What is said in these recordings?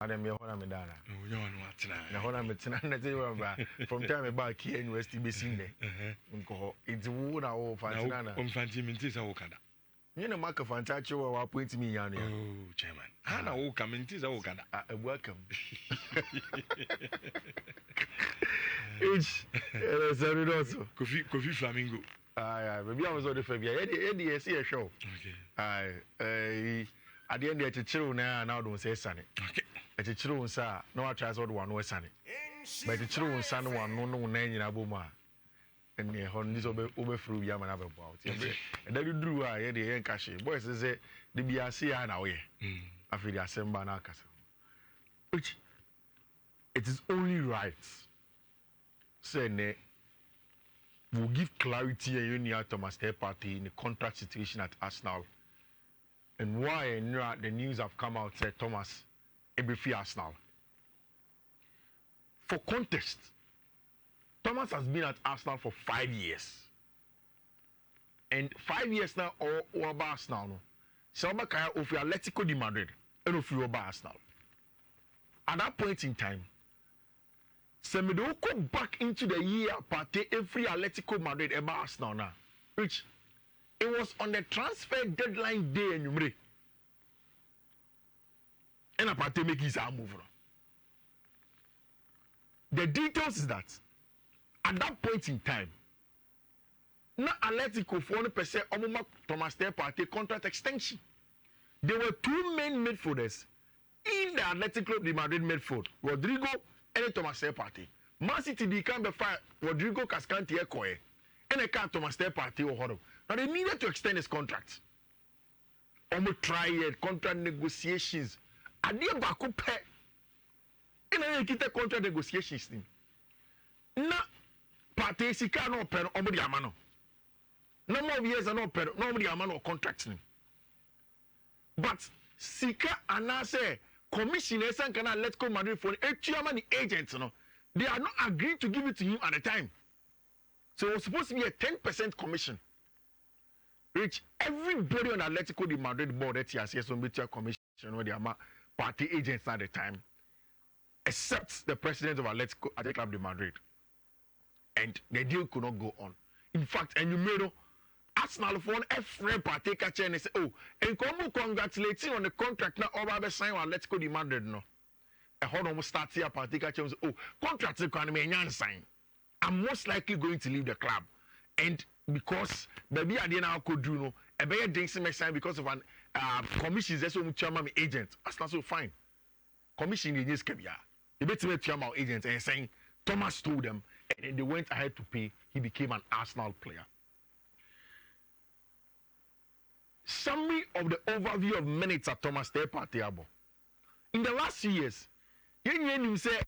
them here when I'm in Dana. No, you know what? Now when I'm from time about here in West Tibet, it's wood or Fantina. Fancy Mintis Okada. You know, Mark of Fantacho or point me, Yanni. Oh, Chairman. Hannah will come in Tis Okada. Welcome. Each, also. Coffee Flamingo. Maybe I was on the February. Eddie, see a show. Okay. At the end, the children now don't say sunny. Okay. At the children, sir, no, I try out one was sunny. But the children, son, one no name in Abuma. And the Hondies over through Yaman about. And then you drew a the end cash. Boys, say the BRC now here. After the assembly now, which it is only right. Say, will give clarity and union Thomas Partey in the contract situation at Arsenal. And why the news have come out said Thomas Ebefi Arsenal. For context, Thomas has been at Arsenal for 5 years. And 5 years now, or about Arsenal. No. So, Kaya of Atletico de Madrid and of about Arsenal. At that point in time, Semedo go back into the year Partey every Atletico Madrid about Arsenal now. Which it was on the transfer deadline day and you and a Partey make his arm move. The details is that at that point in time, na Atletico for 1% Omoma Thomas Partey contract extension. There were two main midfielders in the Atletico de Madrid midfield, Rodrigo and Thomas Partey. Man City became the fire Rodrigo Cascante Ekoe and a car Thomas Partey or Hodom. Now they needed to extend his contract. Almost try it, contract negotiations. I did back up and I get the contract negotiations. Na Partey Sika no pen omo di amano. No more years no pen no more di amano contract. But Sika anase commissioners and can let go Madrid for a chairman agents. No, they are not agreeing to give it to him at the time. So it was supposed to be a 10% commission. Which everybody on Atletico de Madrid board at TSS on mutual commission or the party agents at the time, except the president of Atletico Club de Madrid. And the deal could not go on. In fact, and you made Arsenal for a friend party catcher and say, oh, and come congratulating on the contract now over sign on Atletico de Madrid. No, a hold on start here party catcher and say, oh, contract economy and sign. I'm most likely going to leave the club. And because maybe I didn't could do no, a better dancing sign because of an commission is also chairman agent. That's not so fine. Commission in this Kebia. The better chairman agent and saying Thomas told them, and then they went ahead to pay. He became an Arsenal player. Summary of the overview of minutes at Thomas Partey. In the last 2 years, you say,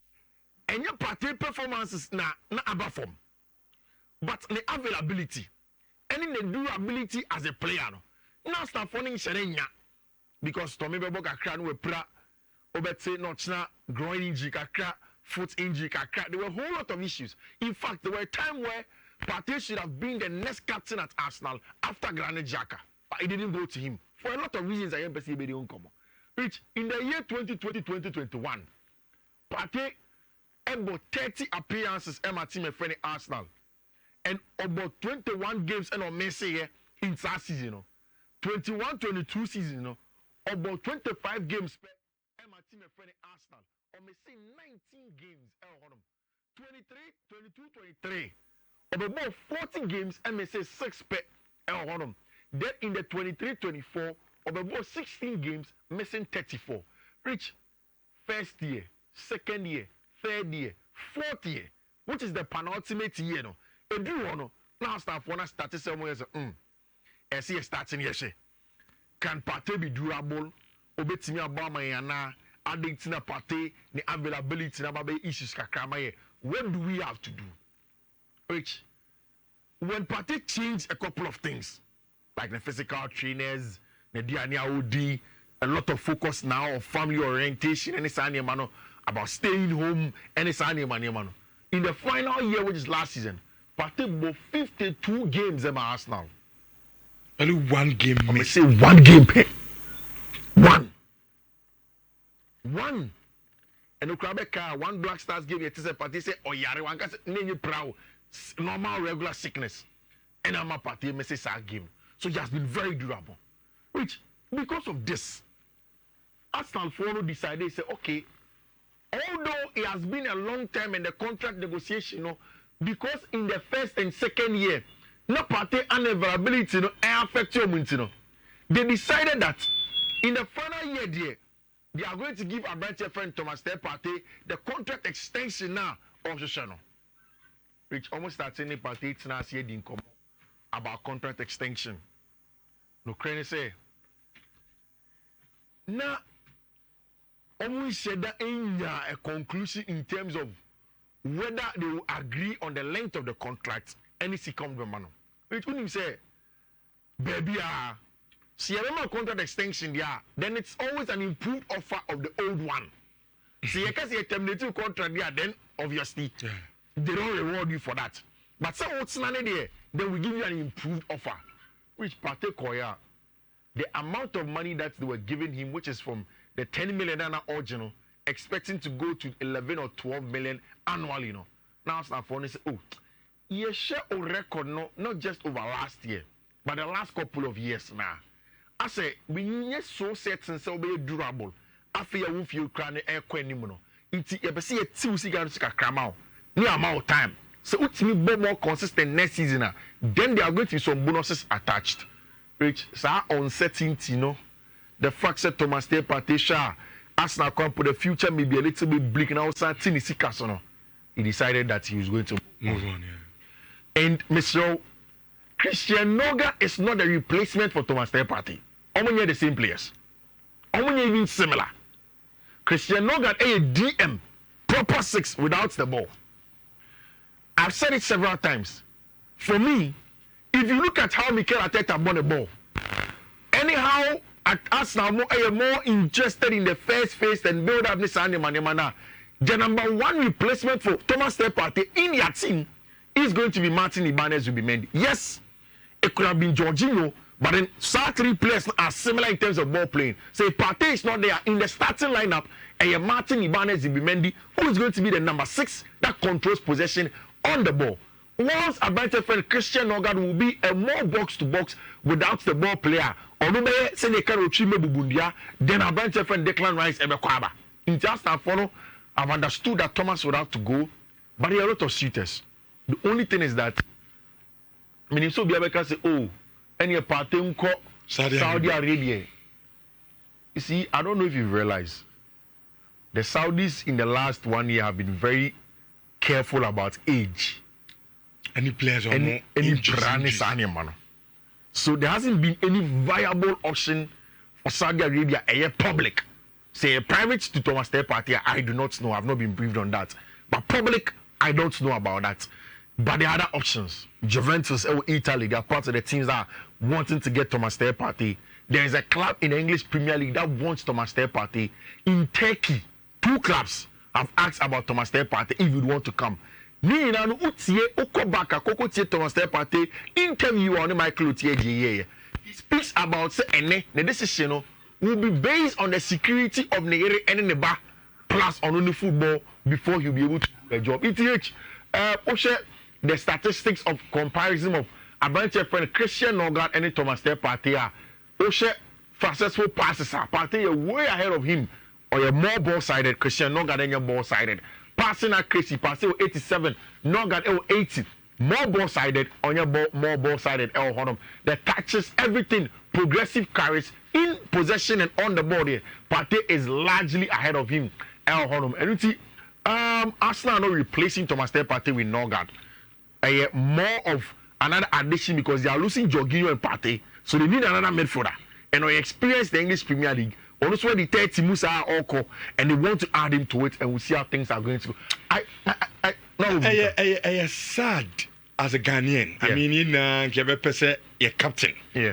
and your party performances na above form. But the availability and the durability as a player, now start falling Sherenya because Tommy Beboka cran with pra, Obetse Notchna, groin injury, foot injury, there were a whole lot of issues. In fact, there were a time where Partey should have been the next captain at Arsenal after Granit Xhaka, but it didn't go to him for a lot of reasons. I am perceiving which in the year 2020-2021, Partey about 30 appearances at my team and friend Arsenal. And about 21 games and on Messi here in that season, 21-22 season, about 25 games per my team and friend Arsenal. Or Messi 19 games, 23, about 40 games and Messi 6 per. Then in the 23-24, about 16 games, missing 34. Rich, first year, second year, third year, fourth year, which is the penultimate year, no. If you want to now start for start somewhere, I see a starting here. Can Partey be durable? Obetimi Abama yana adding to the Partey the availability na babe issues kakramaye. What do we have to do? Which when Partey changed a couple of things, like the physical trainers, the DNAOD, a lot of focus now on family orientation and it's about staying home and it's in the final year, which is last season. Partey bought 52 games in Arsenal. Only one game. I may say one game. One. And Ukrabeka, one Black Stars game, it is a party say, oh, yare, one can say, proud, normal, regular sickness. And I'm a party, message our game. So he has been very durable. Which, because of this, Arsenal Fono decided, say, okay, although it has been a long time in the contract negotiation, you know, because in the first and second year, no party unavailability, you know, affect your you know. They decided that in the final year, they are going to give a branch friend Thomas Partey the contract extension now of the channel. Which almost starts any party it's now said in common about contract extension. No crane say now almost said that in a conclusion in terms of whether they will agree on the length of the contract and it's come to man. Which when you say baby see a contract extension there, then it's always an improved offer of the old one. See, you can see a terminative contract there, then obviously they don't reward you for that. But some what's not there, they will give you an improved offer. Which Partey Koya, the amount of money that they were giving him, which is from the 10 million original, expecting to go to 11 or 12 million annually, you know. Now it's not funny. Say, oh, you share a record, not just over last year, but the last couple of years now. I say, we need so certain so be durable. I feel you feel crying air quenimono. It's a see a 2 cigars cramao. Near amount time. So it's me more consistent next season. Then there are going to be some bonuses attached. Which are uncertainty, you know. The fact that Thomas Partey Arsenal come for the future may be a little bit bleak now. He decided that he was going to move on, yeah. And Mr. Christian Noga is not a replacement for Thomas Partey. Almost the same players. Almost even similar. Christian Noga is a DM, proper 6 without the ball. I've said it several times. For me, if you look at how Mikel Arteta won the ball, anyhow, at Arsenal are more interested in the first phase and build up this animal. The number 1 replacement for Thomas Partey in your team is going to be Martin Ibanez Zubimendi. Yes, it could have been Jorginho, but then 3 players are similar in terms of ball playing. So if Partey is not there in the starting lineup, and Martin Ibanez Zubimendi, who is going to be the number 6 that controls possession on the ball. Once a better friend Christian Nogard will be a more box to box without the ball player. Or no better say they can retrieve Bubundia, then a better friend Declan Rice and Bekwaba. In just a follow, I've understood that Thomas would have to go, but there are a lot of suitors. The only thing is that I mean, so Biabeka say, oh, any party Saudi Arabia. You see, I don't know if you realize the Saudis in the last 1 year have been very careful about age. Any players or any brand. So there hasn't been any viable option for Saudi Arabia, a public. Say a private to Thomas Partey, I do not know. I've not been briefed on that. But public, I don't know about that. But the other options, Juventus or Italy, they are part of the teams that are wanting to get Thomas Partey. There is a club in the English Premier League that wants Thomas Partey. In Turkey, 2 clubs have asked about Thomas Partey if you'd want to come. Ni na no utie okobaka kokotie Thomas Partey interview on Michael Otie. He speaks about say the decision will be based on the security of Nhyira and Neba plus on only football before he'll be able to do a job. The statistics of comparison of Abanche friend Christian Nogard and Thomas Partey are successful passes are Partey way ahead of him or you're more ball-sided. Christian Nogard and you're ball-sided. Passing accuracy, passing 87, Nogard 80. More ball-sided on your ball, more ball-sided El Honum. The touches, everything, progressive carries in possession and on the ball here. Partey is largely ahead of him, El Honum. And you see, Arsenal are not replacing Thomas Partey with Nogard. More of another addition because they are losing Jorginho and Partey, so they need another midfielder. And I experience the English Premier League. Also, the 30 Musa Oko, and they want to add him to it, and we'll see how things are going to go. I sad as a Ghanaian. Yeah. I mean, in your captain. Yeah.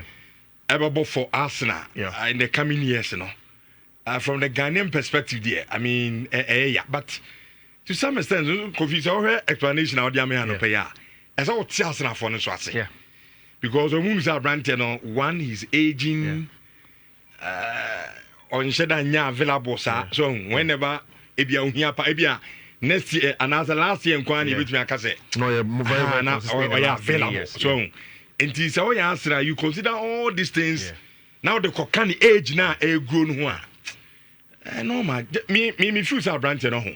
Ever for Arsenal. Yeah. In the coming years, you know. From the Ghanaian perspective, there. I mean, yeah. But to some extent, Kofi's our explanation of the American player. As all Arsenal for the Swatsi. Yeah. Because the moves are branded on one, he's aging. On Shedanya available, so whenever ebia ohia pa ebia next year another last year nkwan na ebetumi aka say no yeah very na available so nti say we answer you consider all these things now the kokani age na e grow no ho a no ma me feel say branch no ho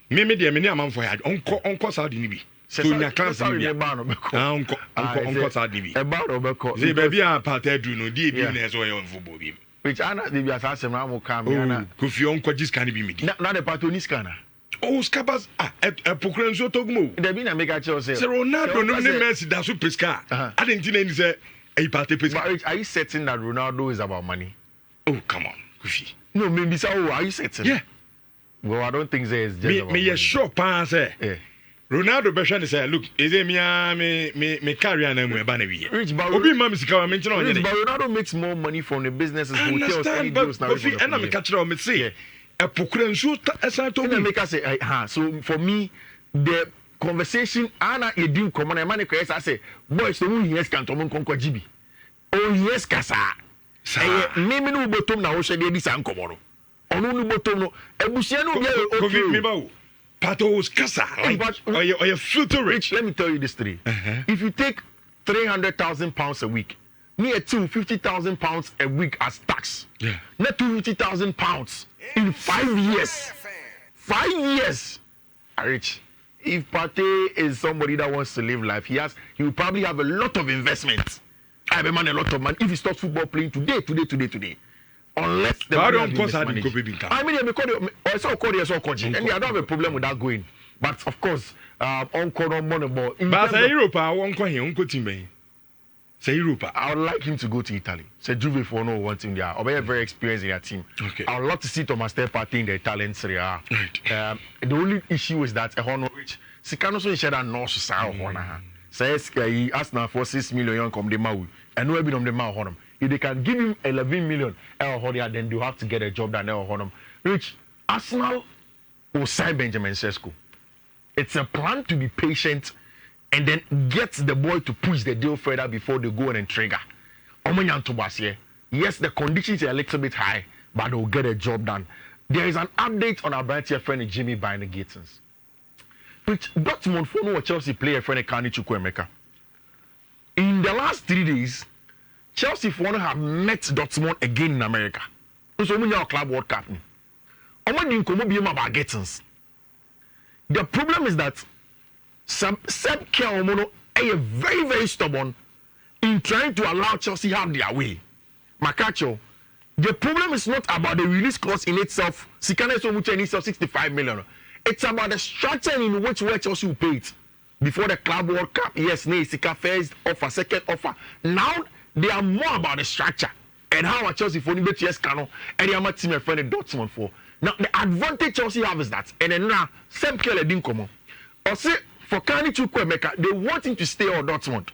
me de me ni amanfo ya onko Saudi ni bi so nya class ni bi onko Saudi bi e ba no be ko say baby a party do no di bi na so yon football bi which ana de bi asase na mo kam yana Kofi onko jiska ni bi mi di na de party ni scanner scabas pokran so togmo there be na make a choice say Ronaldo no ni Messi da so pesca I didn't think any say a party pesca but are you certain that Ronaldo is about money? Oh come on Kofi no maybe say are you certain? Yeah well I don't think say it's just about me sure pa say Ronaldo be shane say look is it me career na mu e ba na wi Rich but obi ma me sika wa me nche na onye but Ronaldo makes more money from the businesses hotels and deals now Kofi and me catch me say a pokran so esa to me make us say so for me the conversation ana e din common e man ko say boys so who yes can to mon konko gibi oh yes kasa me no botom na wo hwe de sa nkomo no onu no botom no ebusia no bia okay me ba wo patos kasa or you filter rich. Let me tell you this story. If you take 300,000 pounds a week, me at 250,000 pounds a week as tax. Yeah. Not 250,000 pounds in 5 years. 5 years. Rich. If Partey is somebody that wants to live life, he will probably have a lot of investments. I have a man a lot of money. If he stops football playing today. Unless the money I mean, because and I don't have a problem with that going. But of course, Uncle money more. But Europe, I won't call him Uncle Timmy. Say Europe. I would like him to go to Italy. Say Juve for no one team there. Or very experienced in their team. Okay. I would love to see Thomas Partey in the Italian Serie A. Right. The only issue is that a honor rich. Sikano so share that no so honor. Says he asked now for 6 million come the Maui. And no be on the Maui honor. If they can give him 11 million, then they have to get a job done. Which Arsenal will sign Benjamin Sesko. It's a plan to be patient and then get the boy to push the deal further before they go and trigger. Yes, the conditions are a little bit high, but they'll get a job done. There is an update on our brand friend Jimmy buying the Gittens. Which Dortmund for Chelsea player friend Kani Chukwuemeka. In the last 3 days, Chelsea for have met Dortmund again in America. So we have Club World Cup. About Gittens. The problem is that Seb Keomono is very, very stubborn in trying to allow Chelsea have their way. Makacho, the problem is not about the release clause in itself. Sikane so much in itself 65 million. It's about the structure in which way Chelsea will pay it. Before the Club World Cup, yes, Sika first offer, second offer. Now they are more about the structure and how a Chelsea for the yes cano and they are team friend Dortmund for. Now the advantage Chelsea have is that and then now Seb Keomono didn't come on. Or say for Kani Chukwuemeka, they want him to stay on Dortmund.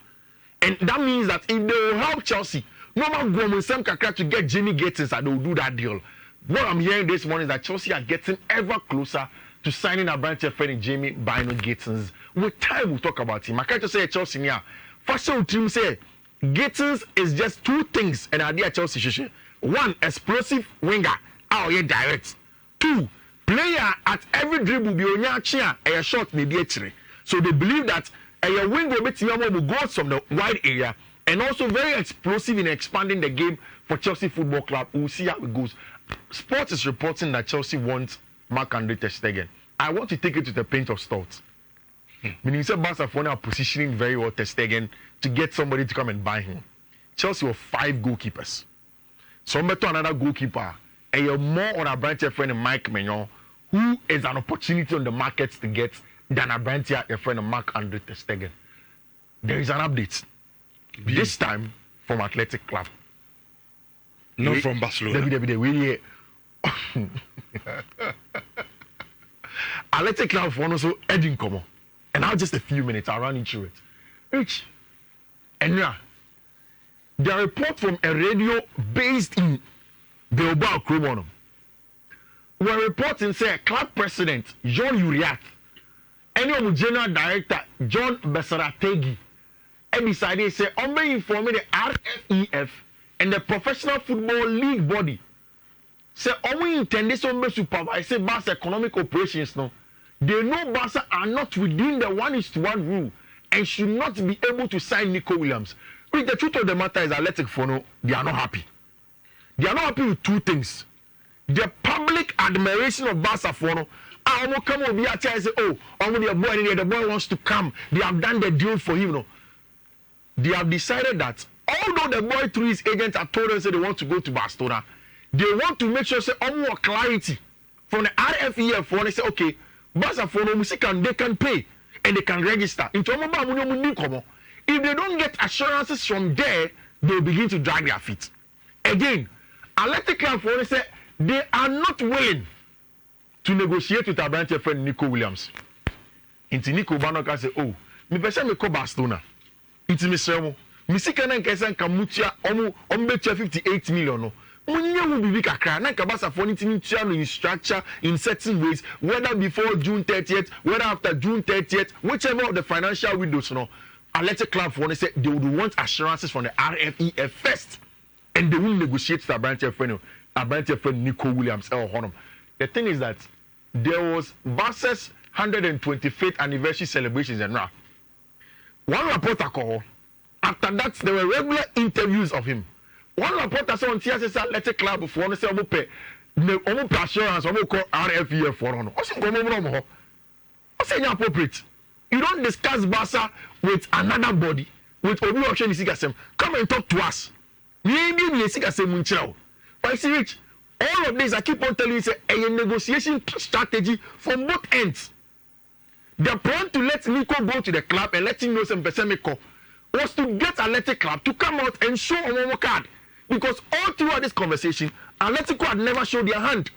And that means that if they will help Chelsea, no matter what Sam Kakra to get Jimmy Gittens, they will do that deal. What I'm hearing this morning is that Chelsea are getting ever closer to signing a branch of friend Jamie Bino Gittens. With time we'll talk about him. I can't just say Chelsea here. First of all, say Gittens is just two things and idea Chelsea should. One, explosive winger. Oh yeah, direct. Two, player at every dribble be on your chair and a shot may be actually. So they believe that a wing will go from the wide area and also very explosive in expanding the game for Chelsea Football Club. We'll see how it goes. Sports is reporting that Chelsea wants Marc-André ter Stegen. I want to take it to the paint of salt. Meaning, Barcelona are positioning very well ter Stegen to get somebody to come and buy him. Chelsea have 5 goalkeepers. Somebody to another goalkeeper. And you're more on a branch friend Mike Maignan, who is an opportunity on the markets to get than a branch friend Marc-André ter Stegen. There is an update. This time from Athletic Club. Not from Barcelona. Athletic Club for also Edin Como. And now just a few minutes, I'll run into it. Rich. And now, the report from a radio based in Bilbao, Cremona, were reporting, say, club president, John Uriat, and general director, John Besarategi, and decided, say, I'm informing the RFEF and the Professional Football League body. say omo intend so be supervise Barca economic operations no. They know Barca are not within the 1:1 rule and should not be able to sign Nico Williams. But the truth of the matter is Athletic Fono, they are not happy. They are not happy with two things. The public admiration of Barca Fono. I come over here and say, oh, the boy wants to come. They have done the deal for him. No. They have decided that although the boy through his agent have told us that they want to go to Barcelona, they want to make sure say more clarity from the RFEF for they say, okay, Barca for no music and they can pay and they can register. If they don't get assurances from there, they'll begin to drag their feet. Again, Athletic Club for they say they are not willing to negotiate with our branch friend Nico Williams. Into Nico Banoka say, oh, me person me call Barcelona. It's me sermo. Me see kana nkesa nkamutia omu 58 million no. Munye will be kakra na kabasa for anything in structure in certain ways, whether before June 30th, whether after June 30th, whichever of the financial windows no. Athletic Club for say they would want assurances from the RFEF first, and they will negotiate with our branch friend Nico Williams. The thing is that there was Barca's 125th anniversary celebrations and now. One reporter called. After that, there were regular interviews of him. One reporter said on TSS Athletic Club before they say omo assurance omo call RFEF for no. I say appropriate. You don't discuss Barca with another body, with Obi Ocean Isikasem. Come and talk to us. Maybe we Isikasem munchao. But see Rich, all of this I keep on telling you, say a negotiation strategy from both ends. The plan to let Nico go to the club and let him know some Pesemiko was to get Athletic Club to come out and show a one card. Because all throughout this conversation, Atletico had never showed their hand.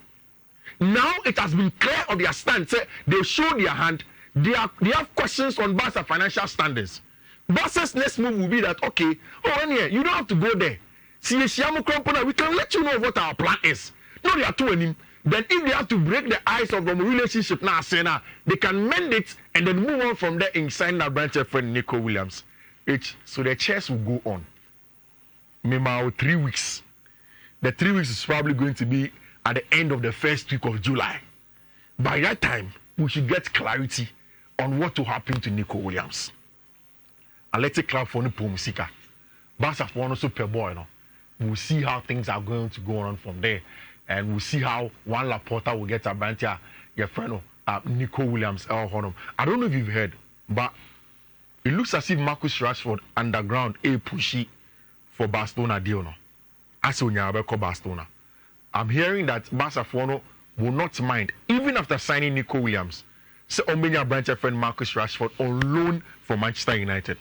Now it has been clear of their stand. Say they show their hand. They have questions on Barca financial standards. Barca's next move will be that, okay, you don't have to go there. See, we can let you know what our plan is. No, they are doing him. Then if they have to break the ice of the relationship now, they can mend it and then move on from there and sign their branch friend Nico Williams. So the chess will go on. Maybe 3 weeks. The 3 weeks is probably going to be at the end of the first week of July. By that time, we should get clarity on what will happen to Nico Williams. Athletic Club for Nipo Musika. Barca for no super boy. No? We'll see how things are going to go on from there. And we'll see how Juan Laporta will get a banter, your friend, Nico Williams. I don't know if you've heard, but it looks as if Marcus Rashford underground a pushy for Barcelona deal. No? As when you're Barcelona. I'm hearing that Barca will not mind, even after signing Nico Williams, say Omunya branch friend Marcus Rashford on loan for Manchester United.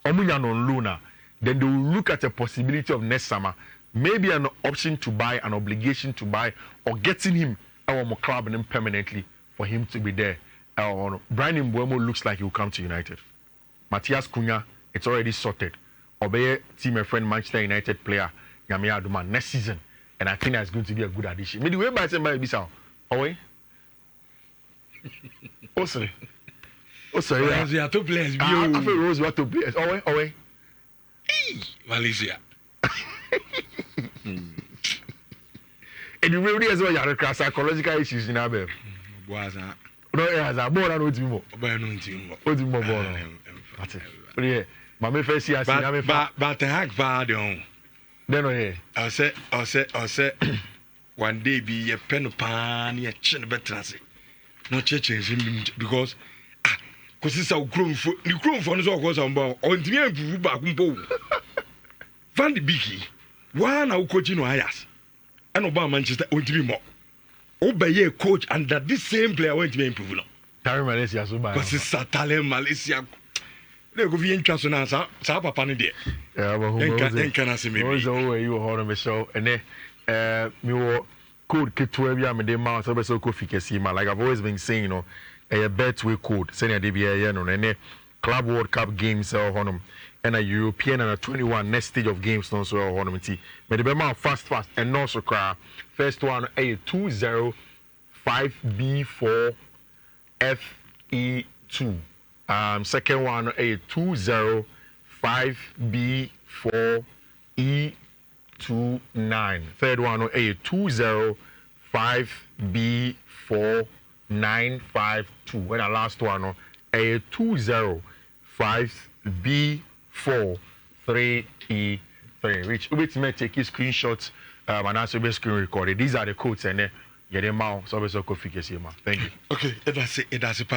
Omunya on loan, then they will look at the possibility of next summer, maybe an option to buy, an obligation to buy, or getting him our club and permanently for him to be there. Brian Mbeumo looks like he will come to United. Matthias Cunha, it's already sorted. Obey team a friend Manchester United player Yamia Aduma next season. And I think that's going to be a good addition. Maybe by saying by Bissau. Oh, oh, sorry. Oh, sorry. You are two players. I feel Rose, you are two players. Oh, Malaysia. And you really as well, you have psychological issues in our bed. No, as a born and more. What do more born? Yeah, my first year, but the hack bad on. Then, I said, one day be a pen of pan, a chin better. No church because it's our grown for the grown for us all goes on board on the end back. Van de Beeky, one our coach in Ayas, and Obama Manchester went to be more. Obey a coach under this same player went to be improved. Carry Malaysia, so bad. Because it's Satale Malaysia. They go be interested in Sapa Panidi. Yeah, but who can I see me? You were on the show, and then you were code Kitwebia, and the mouse of a so coffee casima. Like I've always been saying, you know, a Betway code, Senior DBA, and then Club World Cup games, and a European and a 21 next stage of games, no, so ornamenty. But the Bema fast, and no so cry. First one, a 2-0 5B4 FE2. Second one, a 2-0 5B4 E29. Third one, a 2-0 5B4952. When the last one, a 205B43E3. Which may take his screenshots and also be screen recorded. These are the codes and then get them out. So we so configure. Thank you. Okay, that's it. That's it.